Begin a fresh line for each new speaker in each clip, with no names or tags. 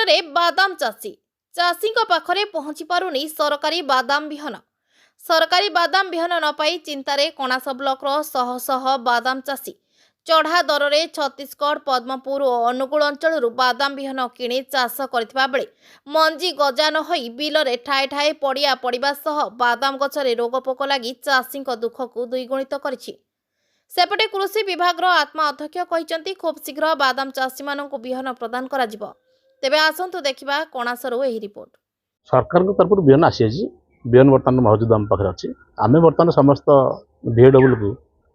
संकटरे बादाम चाषी चाषी पाखरे पहुंची पारुनी सरकारी बादाम बिहन। सरकारी बादाम बिहन न पाई चिंतारे कणास ब्लॉकर शह शह बादाम चाषी चढ़ा दर में छत्तीसगढ़ पद्मपुर और अनुगुल अंचल बादाम बिहन किणी चाष करथिबा बेले मंजी गजा न होई बिलरे ठाए ठाए पड़िया पड़िबा सह बादाम गछरे रोगपोक लागि चाषी दुख को द्विगुणित करिछि। सेपटे कृषि विभाग आत्मा अध्यक्ष कहते खूब शीघ्र बादाम चाषी मानक बिहन प्रदान करा जिवो। तेबे आसंतु देखिबा कणासरो एही रिपोर्ट।
सरकार को तरफ बिहन आसी बिहन बर्तमान मौजूद आम पाखे अच्छी आम बर्तमान समस्त VAW को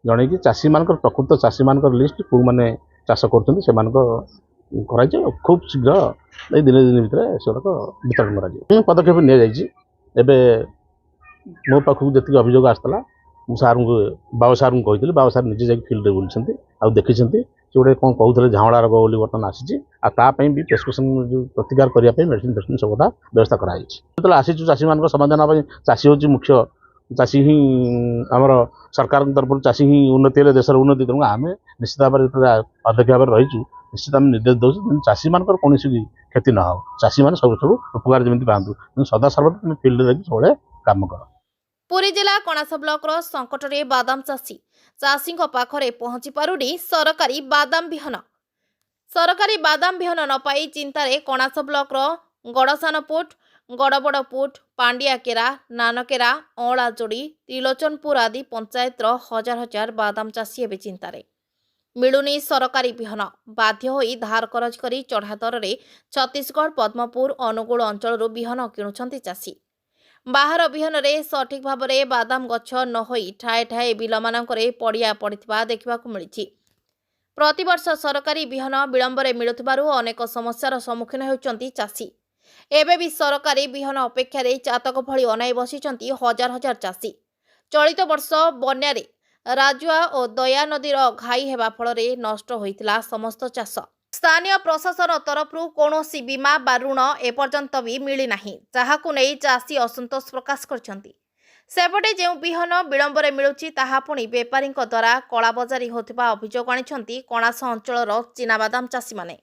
जन कि चाषी मान प्रकृत चाषी मान लिस्ट कौ मैंने चाष कर खूब शीघ्र दिन दिन भितर से वितरण कर पदक्षेप नि मो पाखक जी अभियोग आसला मुझे सार को बाबू सार को कही बाबू सार निजे जाकि फील्ड बुलूँ आ देखी से गोटे कौन कहते झाँला रोग बोली बर्तमान आसी भी प्रेसक्रिप्शन जो प्रतिकार करने मेडिसिन फेडिसिन सब व्यवस्था कराई जो आसीचु चाषी मान समाधान चाषी हूँ मुख्य चाषी ही आमर सरकार तरफ चाषी ही उन्नति है देशर उन्नति तेणु आम निश्चित भाव में अध्यक्ष भाव रहीचु निश्चित आम निर्देश दौर चाषी मान कौन क्षति न हो चाषी मैंने सब सब उपकार जमी पातु सदा सर्वदा फील्ड सब कम कर।
पुरी जिला कणास ब्लॉकर संकटरे बादाम चाषी चाषी पाखरे पहुंची पारुनी सरकारी बादाम बिहन। सरकारी बादाम बिहन न पाई चिंतारे कणास ब्लॉकर गड़सानपुट गड़बड़पुट पांडियाकेरा नानकेरा अँलाजोड़ी त्रिलोचनपुर आदि पंचायतर हजार हजार बादाम चाषी एवं चिंतारे मिलुनी सरकारी बिहन बाध्य होई धार करज करी चढ़ा दर में छत्तीसगढ़ पद्मपुर अनुगुल अंचल बिहन किणुछंती चाषी। बाहर बिहन रे सठिक भाव में बादाम गछ न होई ठाए ठाए बिल मानकरे पड़िया पड़िथिबा देखिबाकु मिलिछि। प्रतिवर्ष सरकारी बिहन विलंबरे मिलुथिबारु अनेक समस्यार सम्मुखीन हेउचंती चाषी। एबे भी सरकारी बिहन अपेक्षा चातक भली अनाई बसिचंती हजार हजार चाषी। चलित वर्ष बन्यारे राजुआ और दया नदीर घाई हेबा फलरे नष्ट होइतिला समस्त चाष। स्थानीय प्रशासन तरफरु कौनसी बीमा बा ऋण एपर्यंत भी मिली नाही, जहाकु नै चाषी असंतोष प्रकाश करछंती। सेपटे जो बिहन विलंबरे मिलुछि ताहा पुणी बेपारी द्वारा कलाबजारी होथिबा अभियोग आनिछंती कणास अंचलर चीनाबादाम चाषी माने।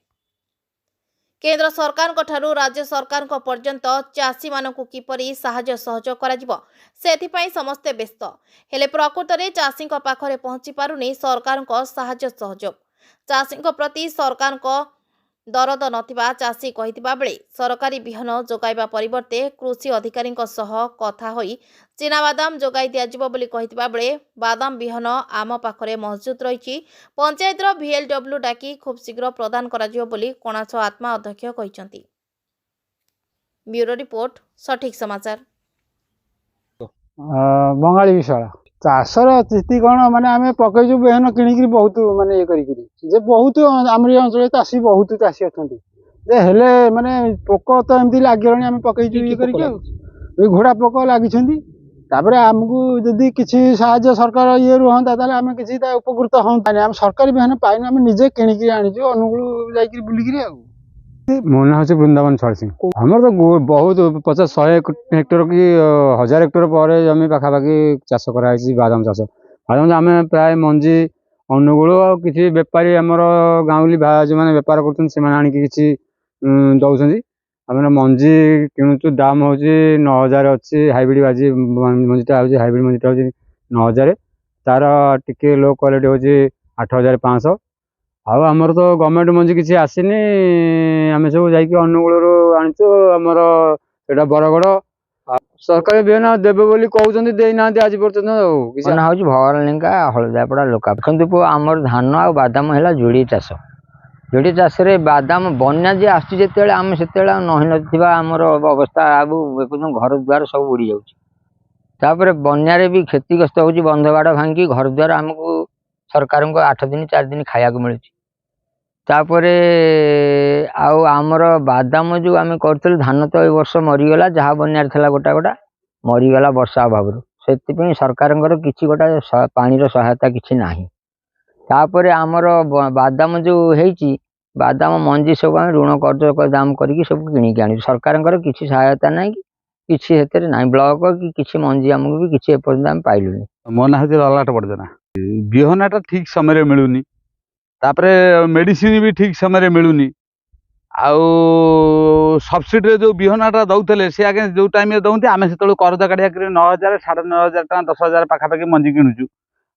केंद्र सरकार ठारू राज्य सरकार पर्यंत चाषी मानकु किपरि साहाय्य सहयोग कराजिबो सेथिपाई समस्ते व्यस्त हेले प्रकृत में चाषी पाखरे पहुंची पारुनी सरकार साहाय्य सहयोग। चाषी प्रति सरकार दरद नथिबा चाषी कहिथिबा बेले सरकारी बिहन जोगाइबा परिवर्ते कृषि अधिकारी कथा होई चीनाबादाम जोगाई दियाजिबो बोली कहिथिबा बेले बादाम बिहन आम पाखरे मौजूद रहिछि। पंचायतर VLW डाकी खूब शीघ्र प्रदान कराजिबो बोली कणास आत्मा अध्यक्ष कहिसंती। ब्यूरो रिपोर्ट सठिक समाचार।
बंगाली विशाल चाषर स्थिति कौन माने आम पकईचु बेहन किणिक बहुत माने ये करी बहुत आम अंचल चाषी बहुत चाषी अच्छा हेले माने पोक तो एमती लगे आम पकईचु ये कर घोड़ा पोक लगी आमको जदि किसी साहाय्य सरकार ये रुहता आम किसी उपकृत हाँ आम सरकारी बिहान पाइन आम निजे किणिक आनीचु अनुगुल जा बुलिकी मो ना हूँ वृंदावन छड़ सिंह। हमर तो बहुत 50-100 हेक्टर कि 1000 हेक्टर पर जमी पाखापाखि चाष कराई बादाम चाष। बादाम आम प्राय मंजी अनुगुल किसी बेपारी आमर गाँवली जो मैंने बेपार कर दौरान आम मंजी किणुचु दाम हूँ 9000 अच्छी हाइब्रिड बाजी मंजीटा हूँ हाइब्रिड मंजीटा हूँ 9000 तार टिके लो क्वालिटी हूँ 8500 आउ आमर तो गवर्नमेंट मंजी किसी आसीनी आम सब जाकि अनुगुल आनीचु आमर एटा बरगड़ सरकारी बिहन देवे बोली कहते देना आज पर्यटन
हूँ भगवानलिंगा हलदापड़ा लोका पुआ आमर धान आ बादाम है जोड़ी चाष। जोड़ी चाष बादाम बन्या जी आसते आम से नही आमर अवस्था घर द्वार सब उड़ी जापर बन्यारे भी क्षतिग्रस्त हो बंधबाड़ भांगी घर द्वार आमको सरकार को 8 दिन 4 दिन खाया मिलूँ। तापर आमर बादाम जो आम कर धान तो वर्ष मरीगला जहाँ बन्यार था गोटा गोटा मरीगला वर्षा अभाव से सरकार किसी गोटा पानी सहायता किसी ना। तापर आमर बादाम जो है बादाम मंजी सब आम ऋण कर्ज दाम करके सब किणिक आनी सरकार किसी सहायता ना कि ना ब्लॉक कि किसी मंजी आमको भी किसी एपर्यंत आम पाइलुनी।
मो ना हूँ ललाट पड़जना बिहनाटा ठीक समय मिलूनी तापरे मेडिसिन भी ठीक समय मिलूनी आउ सब्सिडी जो बिहनटा दौले सी आगे जो टाइम दौंती आम से करज काढ़िया 9,000 9,500 टका 10,000 पाखापाखि मंजी किणुचु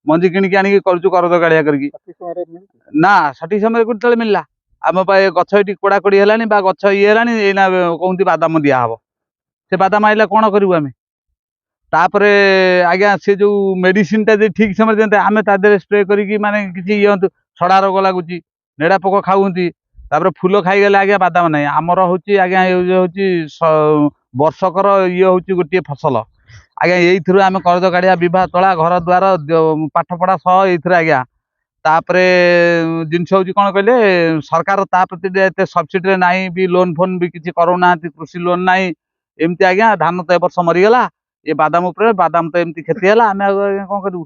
मंजी किणिकी आनिकी करूचु करज काढ़िया करके ना सठिक समय को मिलला आम गछ ये कोड़ाकोड़ी है गछ ये है कहते बादाम दिहब से बादाम आइला कौन करूँ आम तापर आज्ञा से जो मेडिसिन टा ठीक समय दिखते आम तादे स्प्रे करके माने किसी ये सड़ा रोग लगुच नेड़ा पोक खाऊंती तापर फूल खाईगले आज्ञा बादाम ना आमर हूँ आज्ञा हूँ वर्षकर ये हूँ गोटे फसल आज्ञा ये आम करज काढ़िया बह तला घर द्वार पाठपढ़ा सह ये आज्ञा तापर जिनस हूँ कौन कहले सरकार ता प्रति एत सब्सिडी ना भी लोन फोन भी किसी करूना कृषि लोन ना एमती आज्ञा धान तो ए वर्ष मरीगला ये बादाम तो एमती क्षति है आम कौन करूँ।